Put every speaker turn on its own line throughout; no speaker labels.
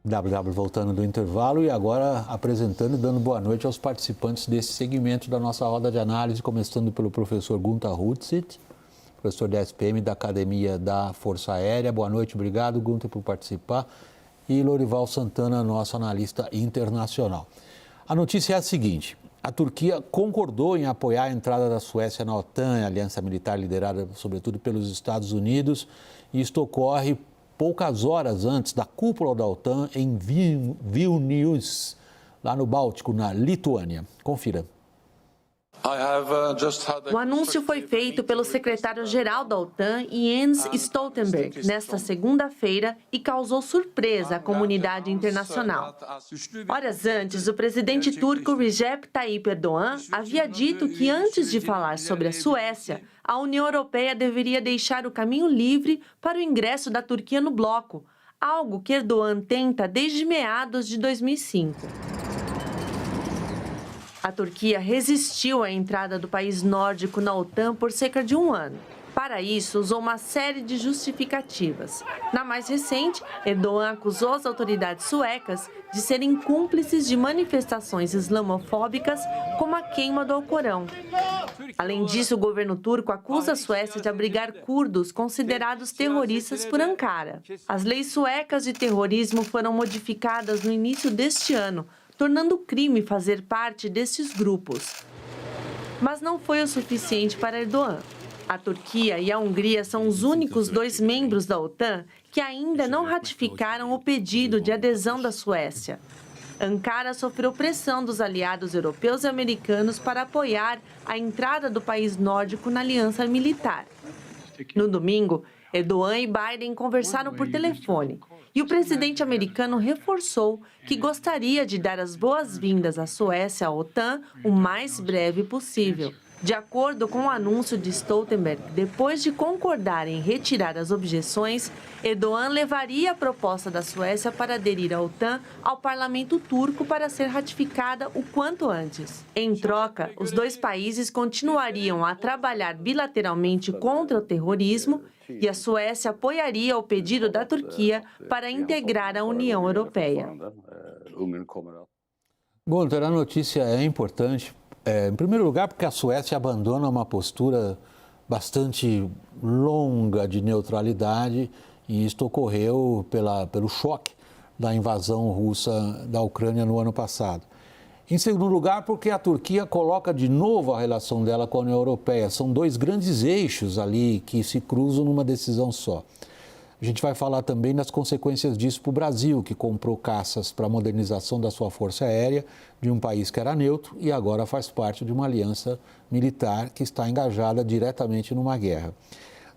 Voltando do intervalo e agora apresentando e dando boa noite aos participantes desse segmento da nossa roda de análise, começando pelo professor Gunther Hutzit, professor da SPM da Academia da Força Aérea. Boa noite, obrigado, Gunther, por participar. E Lorival Santana, nosso analista internacional. A notícia é a seguinte: a Turquia concordou em apoiar a entrada da Suécia na OTAN, a aliança militar liderada sobretudo pelos Estados Unidos, e isto ocorre poucas horas antes da cúpula da OTAN em Vilnius, lá no Báltico, na Lituânia. Confira.
O anúncio foi feito pelo secretário-geral da OTAN, Jens Stoltenberg, nesta segunda-feira e causou surpresa à comunidade internacional. Horas antes, o presidente turco Recep Tayyip Erdogan havia dito que antes de falar sobre a Suécia, a União Europeia deveria deixar o caminho livre para o ingresso da Turquia no bloco, algo que Erdogan tenta desde meados de 2005. A Turquia resistiu à entrada do país nórdico na OTAN por cerca de um ano. Para isso, usou uma série de justificativas. Na mais recente, Erdogan acusou as autoridades suecas de serem cúmplices de manifestações islamofóbicas, como a queima do Alcorão. Além disso, o governo turco acusa a Suécia de abrigar curdos considerados terroristas por Ankara. As leis suecas de terrorismo foram modificadas no início deste ano, tornando crime fazer parte desses grupos. Mas não foi o suficiente para Erdogan. A Turquia e a Hungria são os únicos dois membros da OTAN que ainda não ratificaram o pedido de adesão da Suécia. Ankara sofreu pressão dos aliados europeus e americanos para apoiar a entrada do país nórdico na aliança militar. No domingo, Erdogan e Biden conversaram por telefone e o presidente americano reforçou que gostaria de dar as boas-vindas à Suécia à OTAN o mais breve possível. De acordo com o anúncio de Stoltenberg, depois de concordar em retirar as objeções, Erdogan levaria a proposta da Suécia para aderir à OTAN ao parlamento turco para ser ratificada o quanto antes. Em troca, os dois países continuariam a trabalhar bilateralmente contra o terrorismo e a Suécia apoiaria o pedido da Turquia para integrar a União Europeia.
Gunther, a notícia é importante. Em primeiro lugar, porque a Suécia abandona uma postura bastante longa de neutralidade, e isto ocorreu pelo choque da invasão russa da Ucrânia no ano passado. Em segundo lugar, porque a Turquia coloca de novo a relação dela com a União Europeia. São dois grandes eixos ali que se cruzam numa decisão só. A gente vai falar também das consequências disso para o Brasil, que comprou caças para a modernização da sua força aérea de um país que era neutro e agora faz parte de uma aliança militar que está engajada diretamente numa guerra.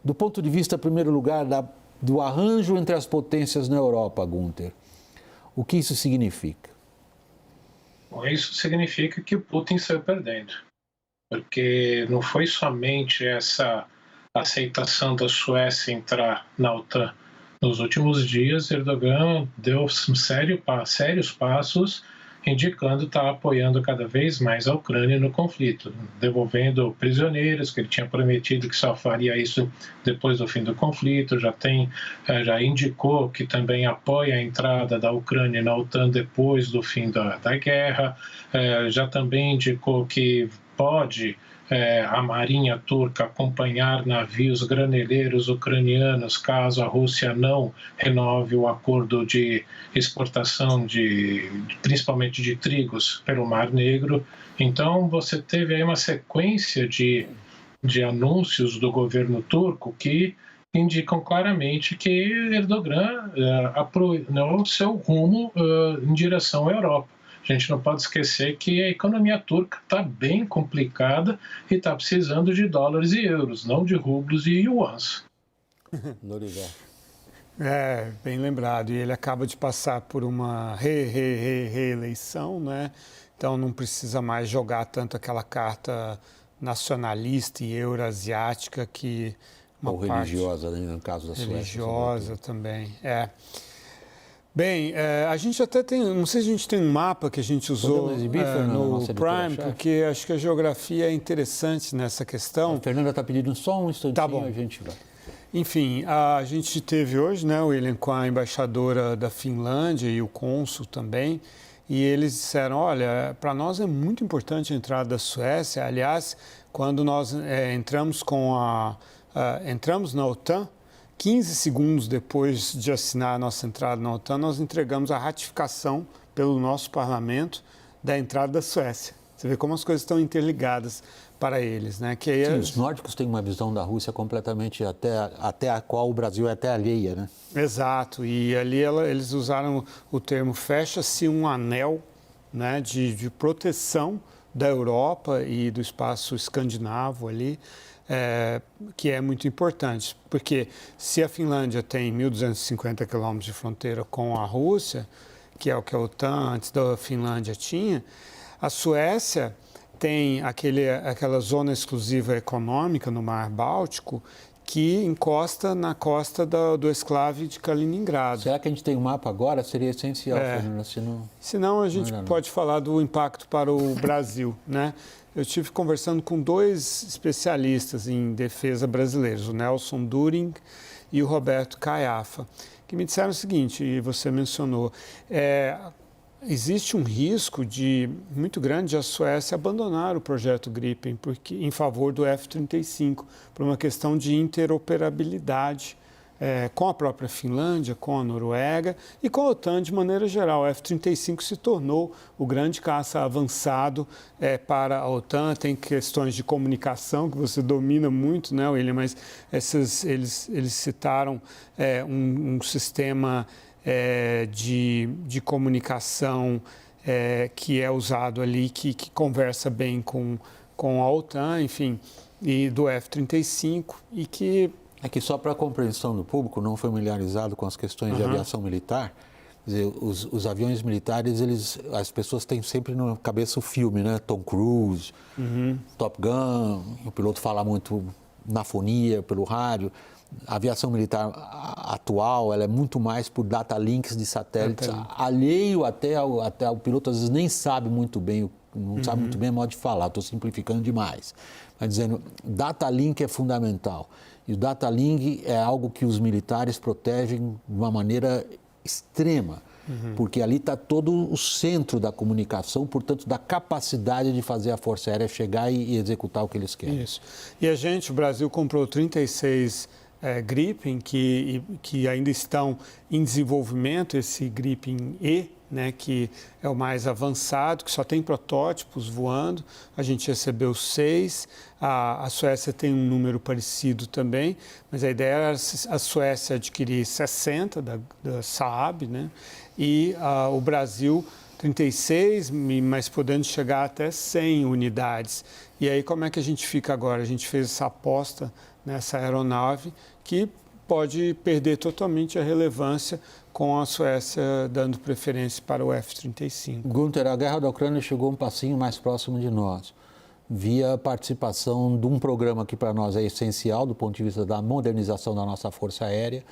Do ponto de vista, em primeiro lugar, do arranjo entre as potências na Europa, Gunther, o que isso significa?
Bom, isso significa que o Putin saiu perdendo, porque não foi somente essa aceitação da Suécia entrar na OTAN. Nos últimos dias, Erdogan deu sérios passos, indicando estar apoiando cada vez mais a Ucrânia no conflito, devolvendo prisioneiros, que ele tinha prometido que só faria isso depois do fim do conflito, já indicou que também apoia a entrada da Ucrânia na OTAN depois do fim da guerra, já também indicou que pode a marinha turca acompanhar navios graneleiros ucranianos caso a Rússia não renove o acordo de exportação principalmente de trigos pelo Mar Negro. Então você teve aí uma sequência de anúncios do governo turco que indicam claramente que Erdogan apoiou o seu rumo em direção à Europa. A gente não pode esquecer que a economia turca está bem complicada e está precisando de dólares e euros, não de rublos e yuans.
Bem lembrado. E ele acaba de passar por uma reeleição, né? Então não precisa mais jogar tanto aquela carta nacionalista e eurasiática que
ou religiosa, né, no caso da Suécia.
Religiosa também, Bem, a gente até tem, não sei se a gente tem um mapa que a gente usou no Prime, porque acho que a geografia é interessante nessa questão.
A Fernanda está pedindo só um instantinho,
tá bom.
A gente vai.
Enfim, a gente teve hoje, né, William, com a embaixadora da Finlândia e o cônsul também, e eles disseram, olha, para nós é muito importante a entrada da Suécia. Aliás, quando nós entramos na OTAN, 15 segundos depois de assinar a nossa entrada na OTAN, nós entregamos a ratificação pelo nosso parlamento da entrada da Suécia. Você vê como as coisas estão interligadas para eles, né? Que aí
Sim, os nórdicos têm uma visão da Rússia completamente até a qual o Brasil é até alheia, né?
Exato, e ali eles usaram o termo fecha-se um anel, né, de proteção da Europa e do espaço escandinavo ali, que é muito importante, porque se a Finlândia tem 1.250 quilômetros de fronteira com a Rússia, que é o que a OTAN antes da Finlândia tinha, a Suécia tem aquela zona exclusiva econômica no Mar Báltico que encosta na costa do exclave de Kaliningrado.
Será que a gente tem um mapa agora? Seria essencial, Fernando.
Senão a gente pode falar do impacto para o Brasil, né? Eu estive conversando com 2 especialistas em defesa brasileiros, o Nelson During e o Roberto Caiafa, que me disseram o seguinte, e você mencionou, existe um risco muito grande de a Suécia abandonar o projeto Gripen em favor do F-35, por uma questão de interoperabilidade com a própria Finlândia, com a Noruega e com a OTAN de maneira geral. O F-35 se tornou o grande caça avançado para a OTAN. Tem questões de comunicação que você domina muito, né, William? Mas eles citaram um sistema de comunicação que é usado ali, que conversa bem com a OTAN, enfim, e do F-35, e que...
É que só para a compreensão do público, não familiarizado com as questões de aviação militar, quer dizer, os aviões militares, as pessoas têm sempre na cabeça o filme, né? Tom Cruise, Top Gun, o piloto fala muito na fonia, pelo rádio. A aviação militar atual, ela é muito mais por data links de satélites, alheio até o piloto, às vezes nem sabe muito bem, não sabe muito bem o modo de falar, estou simplificando demais. Mas dizendo, data link é fundamental. E o data link é algo que os militares protegem de uma maneira extrema, porque ali está todo o centro da comunicação, portanto, da capacidade de fazer a Força Aérea chegar e executar o que eles querem.
Isso. E o Brasil comprou 36 Gripen, que ainda estão em desenvolvimento, esse Gripen E, né, que é o mais avançado, que só tem protótipos voando. A gente recebeu 6, a Suécia tem um número parecido também, mas a ideia era a Suécia adquirir 60 da Saab, né, e o Brasil 36, mas podendo chegar até 100 unidades. E aí como é que a gente fica agora? A gente fez essa aposta nessa aeronave que pode perder totalmente a relevância com a Suécia dando preferência para o F-35.
Gunther, a guerra da Ucrânia chegou um passinho mais próximo de nós, via a participação de um programa que para nós é essencial do ponto de vista da modernização da nossa Força Aérea,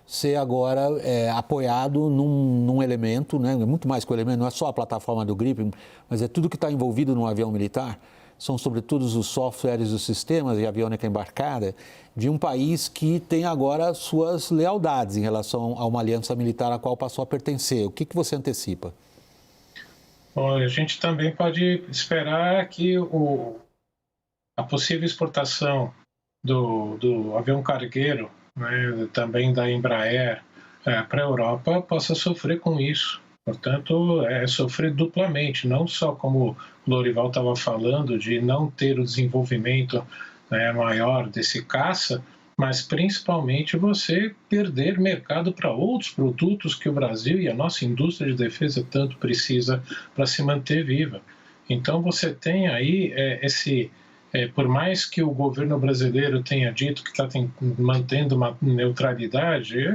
ser agora apoiado num elemento, né, muito mais que o elemento, não é só a plataforma do Gripen, mas é tudo que está envolvido num avião militar, são sobretudo os softwares, os sistemas e a aviônica embarcada de um país que tem agora suas lealdades em relação a uma aliança militar a qual passou a pertencer. O que você antecipa?
Bom, a gente também pode esperar que a possível exportação do avião cargueiro, né, também da Embraer, para a Europa possa sofrer com isso. Portanto, sofrer duplamente, não só como o Lorival estava falando, de não ter o desenvolvimento maior desse caça, mas principalmente você perder mercado para outros produtos que o Brasil e a nossa indústria de defesa tanto precisa para se manter viva. Então, você tem aí por mais que o governo brasileiro tenha dito que está mantendo uma neutralidade,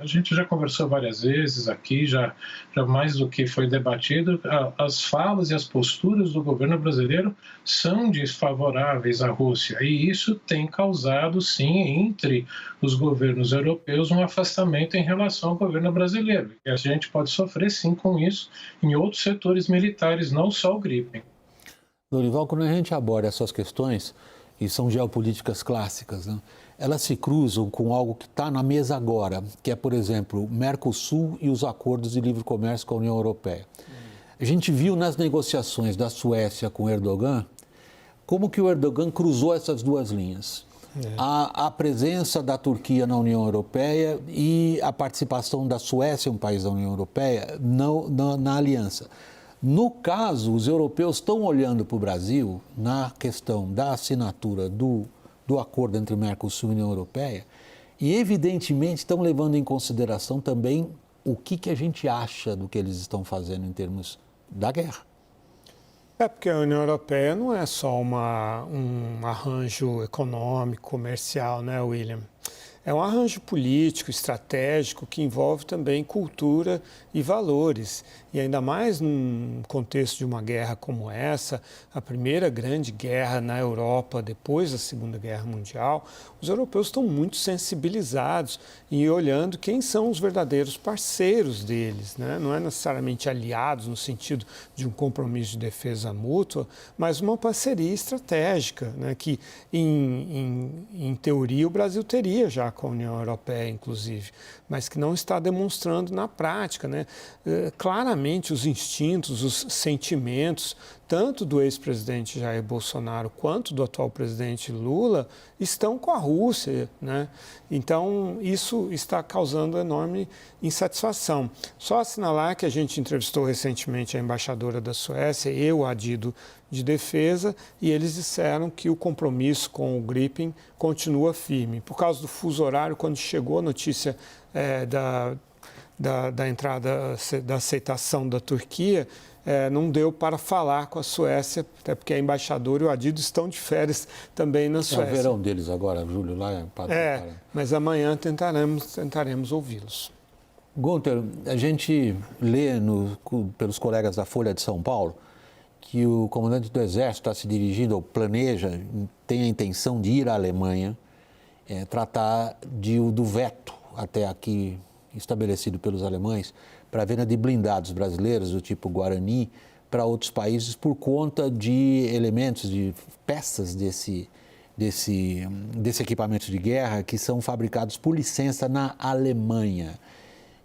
a gente já conversou várias vezes aqui, já mais do que foi debatido, as falas e as posturas do governo brasileiro são desfavoráveis à Rússia, e isso tem causado, sim, entre os governos europeus um afastamento em relação ao governo brasileiro. E a gente pode sofrer, sim, com isso em outros setores militares, não só o Gripen.
Lorival, quando a gente aborda essas questões, e são geopolíticas clássicas, né? elas se cruzam com algo que está na mesa agora, que é, por exemplo, o Mercosul e os acordos de livre comércio com a União Europeia. A gente viu nas negociações da Suécia com o Erdogan como que o Erdogan cruzou essas duas linhas. A presença da Turquia na União Europeia e a participação da Suécia, um país da União Europeia, na aliança. No caso, os europeus estão olhando para o Brasil na questão da assinatura do acordo entre Mercosul e União Europeia e, evidentemente, estão levando em consideração também o que a gente acha do que eles estão fazendo em termos da guerra.
É porque a União Europeia não é só um arranjo econômico, comercial, né, William? É um arranjo político, estratégico, que envolve também cultura e valores. E ainda mais num contexto de uma guerra como essa, a primeira grande guerra na Europa depois da Segunda Guerra Mundial, os europeus estão muito sensibilizados e olhando quem são os verdadeiros parceiros deles, né? Não é necessariamente aliados no sentido de um compromisso de defesa mútua, mas uma parceria estratégica, né? Que, em teoria, o Brasil teria já com a União Europeia, inclusive, mas que não está demonstrando na prática, né? Claramente os instintos, os sentimentos, tanto do ex-presidente Jair Bolsonaro quanto do atual presidente Lula, estão com a Rússia, né? Então, isso está causando enorme insatisfação. Só assinalar que a gente entrevistou recentemente a embaixadora da Suécia e o adido de defesa, e eles disseram que o compromisso com o Gripen continua firme. Por causa do fuso horário, quando chegou a notícia da entrada, da aceitação da Turquia, não deu para falar com a Suécia, até porque a embaixadora e o adido estão de férias também na Suécia.
É o verão deles agora, Júlio, lá
mas amanhã tentaremos ouvi-los.
Gunther, a gente lê pelos colegas da Folha de São Paulo que o comandante do Exército está se dirigindo, ou planeja, tem a intenção de ir à Alemanha, tratar do veto até aqui estabelecido pelos alemães para a venda de blindados brasileiros do tipo Guarani para outros países por conta de elementos, de peças desse equipamento de guerra que são fabricados por licença na Alemanha.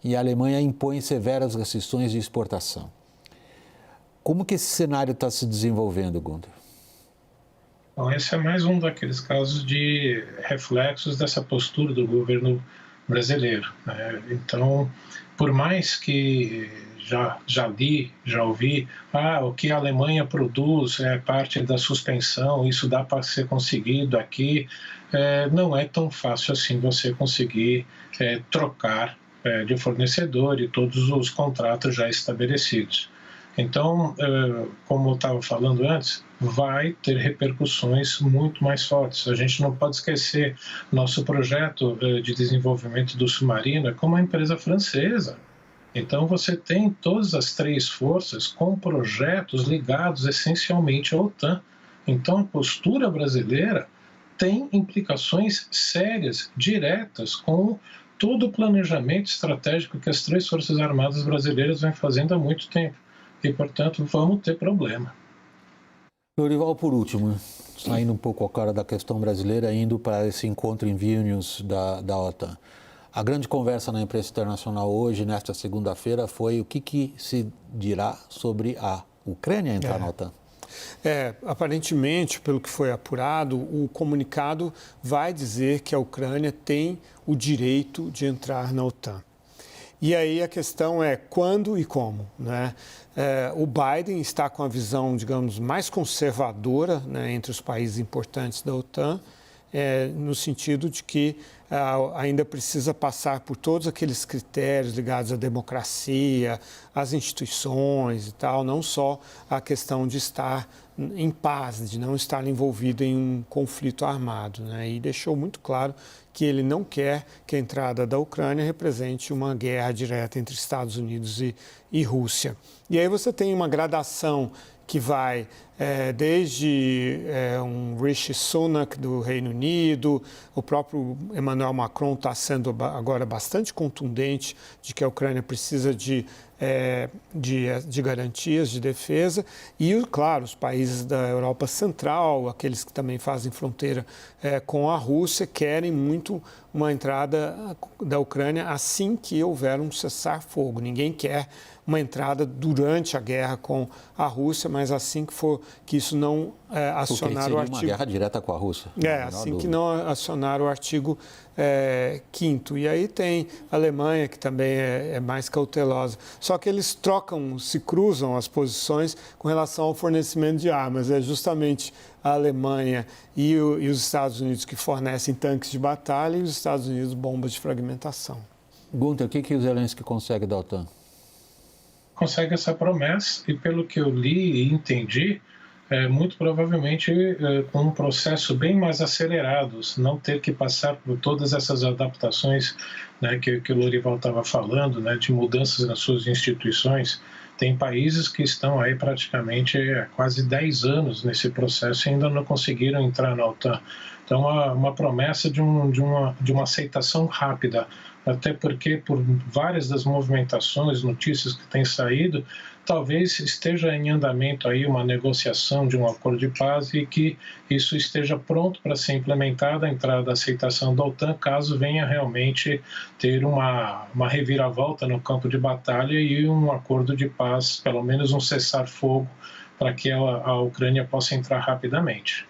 E a Alemanha impõe severas restrições de exportação. Como que esse cenário está se desenvolvendo, Gunther?
Bom, esse é mais um daqueles casos de reflexos dessa postura do governo brasileiro, né? Então, por mais que já li, já ouvi, o que a Alemanha produz é parte da suspensão, isso dá para ser conseguido aqui, não é tão fácil assim você conseguir trocar de fornecedor e todos os contratos já estabelecidos. Então, como eu estava falando antes, vai ter repercussões muito mais fortes. A gente não pode esquecer, nosso projeto de desenvolvimento do submarino é com uma empresa francesa. Então, você tem todas as três forças com projetos ligados essencialmente à OTAN. Então, a postura brasileira tem implicações sérias, diretas, com todo o planejamento estratégico que as três Forças Armadas brasileiras vêm fazendo há muito tempo. E, portanto, vamos ter problema.
Lorival, por último, saindo um pouco agora da questão brasileira, indo para esse encontro em Vilnius da OTAN. A grande conversa na imprensa internacional hoje, nesta segunda-feira, foi o que se dirá sobre a Ucrânia entrar na OTAN.
Aparentemente, pelo que foi apurado, o comunicado vai dizer que a Ucrânia tem o direito de entrar na OTAN. E aí a questão é quando e como, né? O Biden está com a visão, digamos, mais conservadora, né, entre os países importantes da OTAN, no sentido de que ainda precisa passar por todos aqueles critérios ligados à democracia, às instituições e tal, não só a questão de estar em paz, de não estar envolvido em um conflito armado, né? E deixou muito claro que ele não quer que a entrada da Ucrânia represente uma guerra direta entre Estados Unidos e Rússia. E aí você tem uma gradação que vai desde um Rishi Sunak do Reino Unido, o próprio Emmanuel Macron está sendo agora bastante contundente de que a Ucrânia precisa de de garantias de defesa e, claro, os países da Europa Central, aqueles que também fazem fronteira com a Rússia, querem muito uma entrada da Ucrânia assim que houver um cessar-fogo. Ninguém quer uma entrada durante a guerra com a Rússia, mas assim que isso não acionar o artigo...
uma guerra direta com a Rússia.
Assim que não acionar o artigo 5º. E aí tem a Alemanha, que também é mais cautelosa. Só que eles se cruzam as posições com relação ao fornecimento de armas. É justamente a Alemanha e os Estados Unidos que fornecem tanques de batalha e os Estados Unidos bombas de fragmentação.
Gunther, o que o Zelensky consegue da OTAN?
Consegue essa promessa e, pelo que eu li e entendi, muito provavelmente com um processo bem mais acelerado, não ter que passar por todas essas adaptações, né, que o Lorival estava falando, né, de mudanças nas suas instituições. Tem países que estão aí praticamente há quase 10 anos nesse processo e ainda não conseguiram entrar na OTAN. Então, uma promessa de uma aceitação rápida, até porque por várias das movimentações, notícias que têm saído, talvez esteja em andamento aí uma negociação de um acordo de paz e que isso esteja pronto para ser implementado, a entrada da aceitação da OTAN, caso venha realmente ter uma reviravolta no campo de batalha e um acordo de paz, pelo menos um cessar-fogo, para que a Ucrânia possa entrar rapidamente.